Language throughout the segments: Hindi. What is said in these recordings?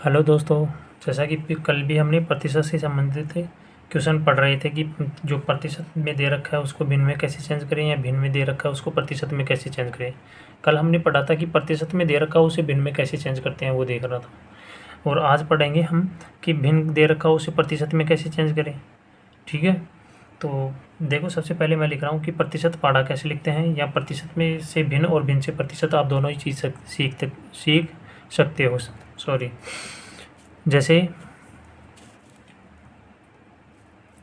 हेलो दोस्तों। जैसा कि कल भी हमने प्रतिशत से संबंधित क्वेश्चन पढ़ रहे थे कि जो प्रतिशत में दे रखा है उसको भिन्न में कैसे चेंज करें या भिन्न में दे रखा है उसको प्रतिशत में कैसे चेंज करें। कल हमने पढ़ा था कि प्रतिशत में दे रखा हो उसे भिन्न में कैसे चेंज करते हैं, वो देख रहा था। और आज पढ़ेंगे हम कि भिन्न दे रखा हो उसे प्रतिशत में कैसे चेंज करें। ठीक है, तो देखो सबसे पहले मैं लिख रहा हूँ कि प्रतिशत पढ़ा कैसे लिखते हैं, या प्रतिशत में से भिन्न और भिन्न से प्रतिशत आप दोनों ही चीज़ सीख सकते हो। सॉरी, जैसे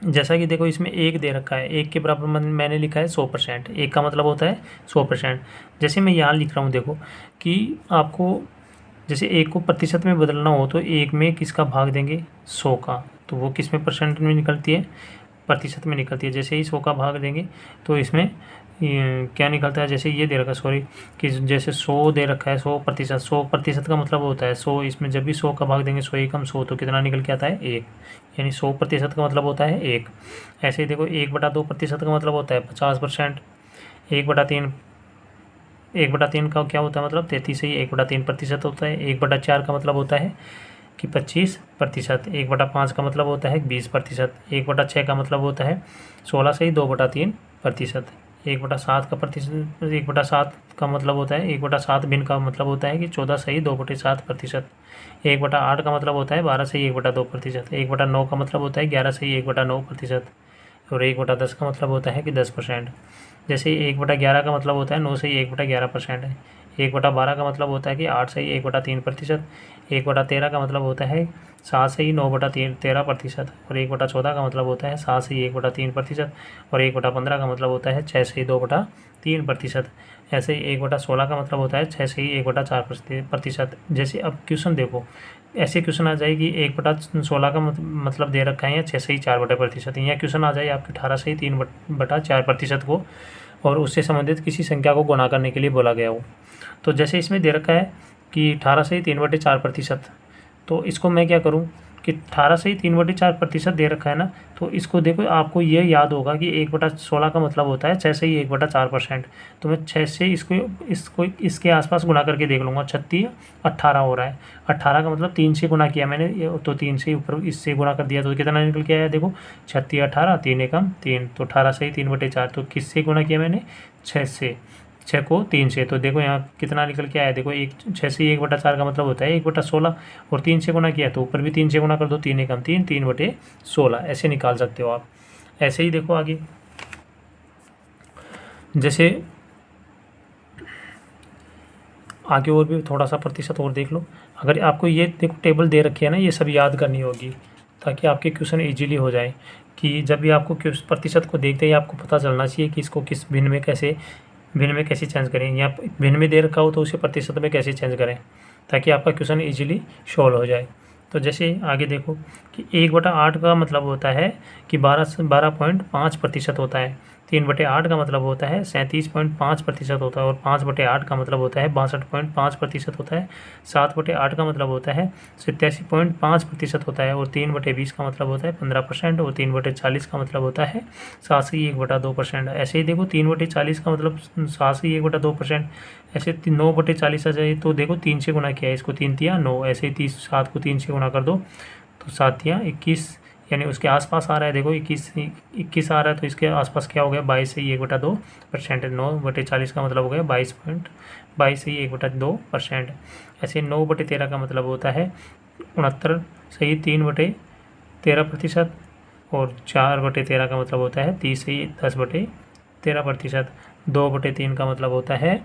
जैसा कि देखो इसमें एक दे रखा है, एक के बराबर मैंने लिखा है 100%। एक का मतलब होता है 100%। जैसे मैं यहाँ लिख रहा हूँ देखो कि आपको जैसे एक को प्रतिशत में बदलना हो तो एक में किसका भाग देंगे, 100 का, तो वो किस में परसेंट में निकलती है, प्रतिशत में निकलती है। जैसे ही 100 का भाग देंगे तो इसमें क्या निकलता है, जैसे ये दे रखा है, सॉरी, कि जैसे 100 दे रखा है, 100%। 100% का मतलब होता है 100, इसमें जब भी 100 का भाग देंगे 100 एकम 100, तो कितना निकल के आता है, 1। यानी 100% का मतलब होता है 1। ऐसे ही देखो 1/2% का मतलब होता है 50%। 1/3 1/3 का क्या होता है, मतलब 33 ही 1/3% होता है। 1/4 का मतलब होता है कि 25%। 1/5 का मतलब होता है 20%। 1/6 का मतलब होता है 16 से ही 2/3%। 1/7 का प्रतिशत 1/7 का मतलब होता है 1/7 भिन्न का मतलब होता है कि 14 से ही 2/7%। 1/8 का मतलब होता है 12 से ही 1/2%। 1/9 का मतलब होता है 11 से ही 1/9%। और 1/10 का मतलब होता है कि 10%। जैसे 1/11 का मतलब होता है 9 से ही 1/11% है। 1/12 का मतलब होता है कि 8 से ही 1/3%। 1/13 का मतलब होता है 7 से ही 9/13%। और 1/14 का मतलब होता है 7 से ही 1/3%। और 1/15 का मतलब होता है 6 से ही 2/3%। ऐसे ही 1/16 का मतलब होता है 6 से ही 1/4%। जैसे अब क्वेश्चन देखो, ऐसे क्वेश्चन आ जाए कि 1/16 का मतलब दे रखा है या 6 से ही 4/प्रतिशत, या क्वेश्चन आ जाए आपके 18 से ही 3/4% को, और उससे संबंधित किसी संख्या को गुणा करने के लिए बोला गया हो। तो जैसे इसमें दे रखा है कि 18 से ही 3/4%, तो इसको मैं क्या करूँ कि 18 से ही 3/4% दे रखा है ना, तो इसको देखो आपको ये याद होगा कि 1/16 का मतलब होता है 6 से ही 1/4%। तो मैं 6 से इसको इसको इसके आसपास गुणा करके देख लूँगा, 36 18 हो रहा है। 18 का मतलब 3 से गुणा किया मैंने, तो 3 से ऊपर इससे गुणा कर दिया तो कितना निकल के आया, देखो 36 18 3 एकम 3, तो 18 से ही 3/4। तो किससे गुणा किया मैंने, 6 से, 6 को 3 से, तो देखो यहाँ कितना निकल के आया, देखो 6 से 1/4 का मतलब होता है 1/16, और 3 से गुणा किया तो ऊपर भी 3 से गुणा कर दो, 3 एकम 3, 3/16 ऐसे निकाल सकते हो आप। ऐसे ही देखो आगे, जैसे आगे और भी थोड़ा सा प्रतिशत और देख लो। अगर आपको ये देखो टेबल दे रखी है ना, ये सब याद करनी होगी ताकि आपके क्वेश्चन इजीली हो जाए। कि जब भी आपको प्रतिशत को देखते ही आपको पता चलना चाहिए कि इसको किस भिन्न में कैसे चेंज करें, या भिन्न में दे रखा हो तो उसे प्रतिशत में कैसे चेंज करें, ताकि आपका क्वेश्चन इजीली सॉल्व हो जाए। तो जैसे आगे देखो कि 1/8 का मतलब होता है कि 12.5% होता है। 3/8 का मतलब होता है 37.5% होता है। और 5/8 का मतलब होता है 62.5% होता है। 7/8 का मतलब होता है 87.5% होता है। और 3/20 का मतलब होता है 15%। और 3/40 का मतलब होता है 7 से 1/2%। ऐसे ही देखो 3/40 का मतलब 7 से 1/2%। ऐसे 9/40 आ जाए तो देखो 3 से गुना किया है, इसको 3 तिया 9, ऐसे ही 7 को 3 से गुना कर दो तो 7 तिया 21, यानी उसके आसपास आ रहा है। देखो 21 आ रहा है तो इसके आसपास क्या हो गया, 22 से ही 1/2%। 9/40 का मतलब हो गया 22 से ही 1/2%। ऐसे 9/13 का मतलब होता है 69 से ही 3/13%। और 4/13 का मतलब होता है 30 से ही 10/13%। 2/3 का मतलब होता है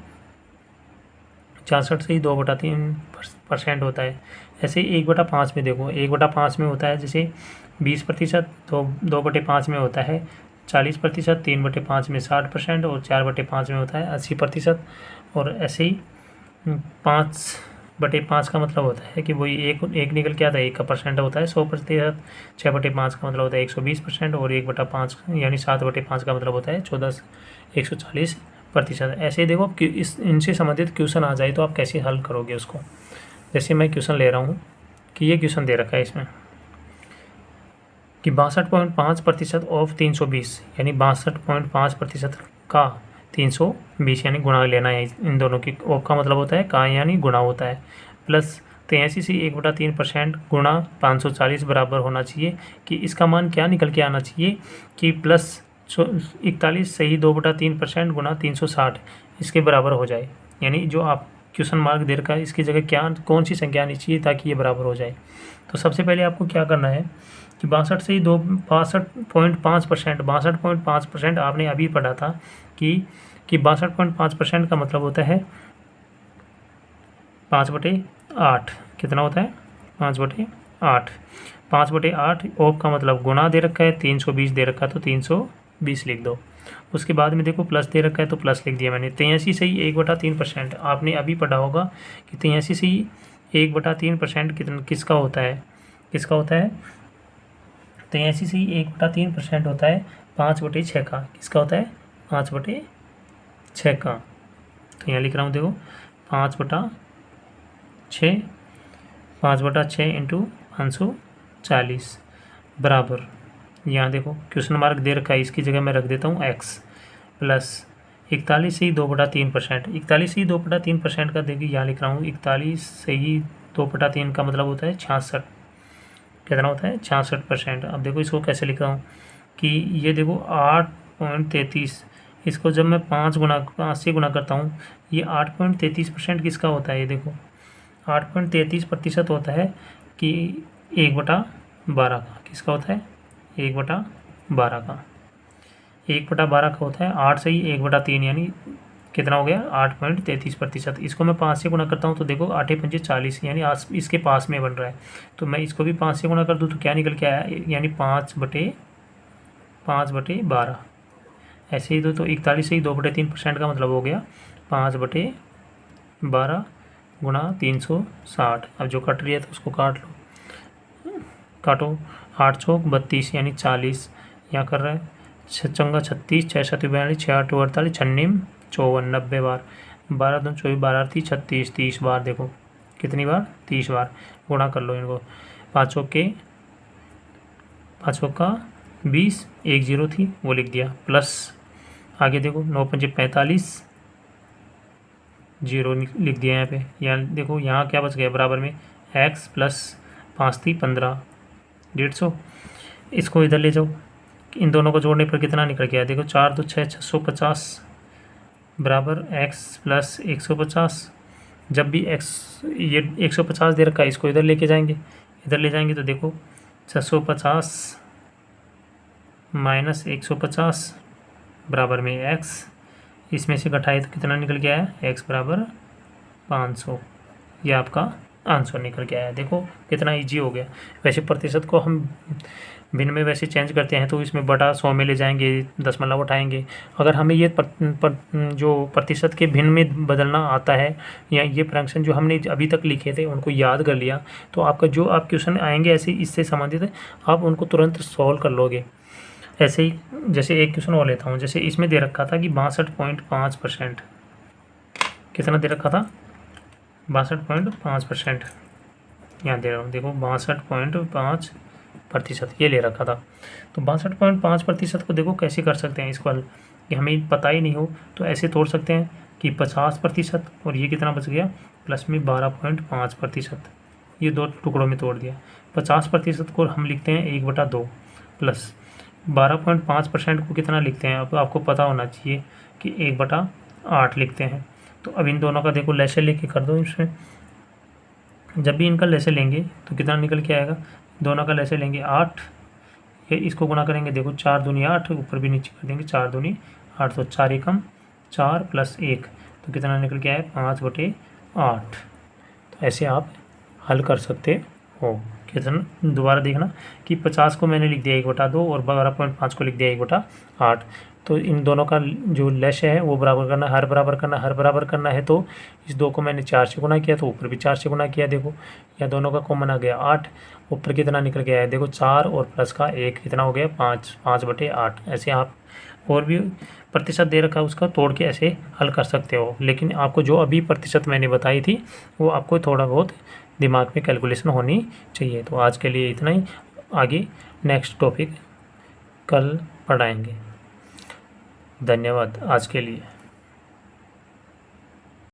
66 से ही 2/3% होता है। ऐसे ही 1/5 में देखो, 1/5 में होता है जैसे 20%, तो 2/5 में होता है 40%, 3/5 में 60%, और 4/5 में होता है 80%। और ऐसे ही 5/5 का मतलब होता है कि वही एक एक निकल के आता है, 1 का परसेंट होता है 100%। 6/5 का मतलब होता है 120%। और 1/5 यानी 7/5 का मतलब होता है 140%। ऐसे ही देखो कि इस इनसे संबंधित क्वेश्चन आ जाए तो आप कैसे हल करोगे उसको। जैसे मैं क्वेश्चन ले रहा हूँ कि ये क्वेश्चन दे रखा है इसमें कि 62.5% ऑफ 320, यानी 62.5% का 320, यानी गुणा लेना है इन दोनों की। ऑफ का मतलब होता है का, यानी गुणा होता है, प्लस 83 से 1/3% गुणा 540 बराबर होना चाहिए कि इसका मान क्या निकल के आना चाहिए कि प्लस 41 सही 2/3% गुणा 360 इसके बराबर हो जाए। यानी जो आप क्वेश्चन मार्क दे रखा है इसकी जगह क्या कौन सी संख्या आनी चाहिए ताकि ये बराबर हो जाए। तो सबसे पहले आपको क्या करना है कि 62 से ही 62.5% आपने अभी पढ़ा था कि 62.5% का मतलब होता है 5/8। कितना होता है 5/8। 5/8 ऑफ का मतलब गुणा दे रखा है, 320 दे रखा है तो 320 लिख दो। उसके बाद में देखो प्लस दे रखा है तो प्लस लिख दिया मैंने। 83 से ही 1/3% आपने अभी पढ़ा होगा कि 83 से ही 1/3% कितना किसका होता है 83 से ही 1/3% होता है 5/6 का। किसका होता है 5/6 का। तो यहाँ लिख रहा हूँ देखो 5/6 5/6 इंटू 540 बराबर, यहाँ देखो क्वेश्चन मार्क दे रखा है इसकी जगह मैं रख देता हूँ x प्लस 41 से ही 2/3%। 41 से ही 2/3% का देखिए यहाँ लिख रहा हूँ 41 से ही 2/3 का मतलब होता है 66। कितना होता है 66%। अब देखो इसको कैसे लिख रहा हूँ कि ये देखो 8.33, इसको जब मैं 5 से गुणा करता हूँ ये 8.33% किसका होता है। ये देखो 8.33% होता है कि 1/12 का। किसका होता है 1/12 का। 1/12 का होता है 8 से ही 1/3 यानी कितना हो गया 8.33%। इसको मैं 5 से गुणा करता हूँ तो देखो 8 पंजे 40 यानी इसके पास में बन रहा है। तो मैं इसको भी 5 से गुणा कर दूँ तो क्या निकल के आया यानी 5/12। ऐसे ही तो 41 से ही 2/3% का मतलब हो गया 5/12 गुणा 360। अब जो कट रही है तो उसको काट लो, काटो। 8 चौक 32 यानी 40, यहाँ कर रहा है 6 36 6 7 42 6 8 48 छन्नीम 54 90 बार। 12 2 24 12 36 30 बार। देखो कितनी बार 30 बार। गुणा कर लो इनको। 5 चौक का 20 1 0 थी वो लिख दिया प्लस आगे देखो 9 पंजे 45 0 लिख दिया यहाँ पे। यहाँ देखो यहाँ क्या बच गया बराबर में x प्लस 5 थी 15 150। इसको इधर ले जाओ, इन दोनों को जोड़ने पर कितना निकल गया देखो 4 2 6 650 बराबर x प्लस 150। जब भी x ये 150 दे रखा है इसको इधर लेके जाएंगे, इधर ले जाएंगे तो देखो 650 माइनस 150 बराबर में x। इसमें से घटाए तो कितना निकल के आया x बराबर 500। ये आपका आंसर निकल के आया। देखो कितना इजी हो गया। वैसे प्रतिशत को हम भिन्न में वैसे चेंज करते हैं तो इसमें बटा 100 में ले जाएंगे, दशमलव उठाएंगे। अगर हमें ये जो प्रतिशत के भिन्न में बदलना आता है या ये फ्रैक्शन जो हमने अभी तक लिखे थे उनको याद कर लिया तो आपका जो आप क्वेश्चन आएंगे ऐसे इससे संबंधित है आप उनको तुरंत सॉल्व कर लोगे। ऐसे ही जैसे एक क्वेश्चन और लेता हूँ। जैसे इसमें दे रखा था कि 62.5%। कितना दे रखा था 62.5%। यहाँ दे रहा हूँ देखो 62.5% ये ले रखा था। तो 62.5% को देखो कैसे कर सकते हैं इसको हल, कि हमें पता ही नहीं हो तो ऐसे तोड़ सकते हैं कि 50% और ये कितना बच गया प्लस में 12.5%। ये दो टुकड़ों में तोड़ दिया। 50% को हम लिखते हैं 1/2 प्लस 12.5% को कितना लिखते हैं अब आपको पता होना चाहिए कि 1/8 लिखते हैं। तो अब इन दोनों का देखो लेसे लेके कर दो। इसमें जब भी इनका लेसे लेंगे तो कितना निकल के आएगा, दोनों का लेसे लेंगे 8, ये इसको गुणा करेंगे देखो 4 दूनी 8 ऊपर भी नीचे कर देंगे 4 दूनी 8 तो 4 एकम 4 प्लस 1 तो कितना निकल के आया 5/8। तो ऐसे आप हल कर सकते हो। कितना दोबारा देखना कि 50 को मैंने लिख दिया 1/2 और 12.5 को लिख दिया 1/8। तो इन दोनों का जो लेश है वो बराबर करना, हर बराबर करना है। तो इस 2 को मैंने 4 से गुना किया तो ऊपर भी 4 से गुना किया। देखो या दोनों का कॉमन आ गया 8, ऊपर कितना निकल गया है देखो 4 और प्लस का 1 कितना हो गया 5/8। ऐसे आप और भी प्रतिशत दे रखा है उसका तोड़ के ऐसे हल कर सकते हो। लेकिन आपको जो अभी प्रतिशत मैंने बताई थी वो आपको थोड़ा बहुत दिमाग में कैलकुलेशन होनी चाहिए। तो आज के लिए इतना ही, आगे नेक्स्ट टॉपिक कल पढ़ाएंगे। धन्यवाद आज के लिए।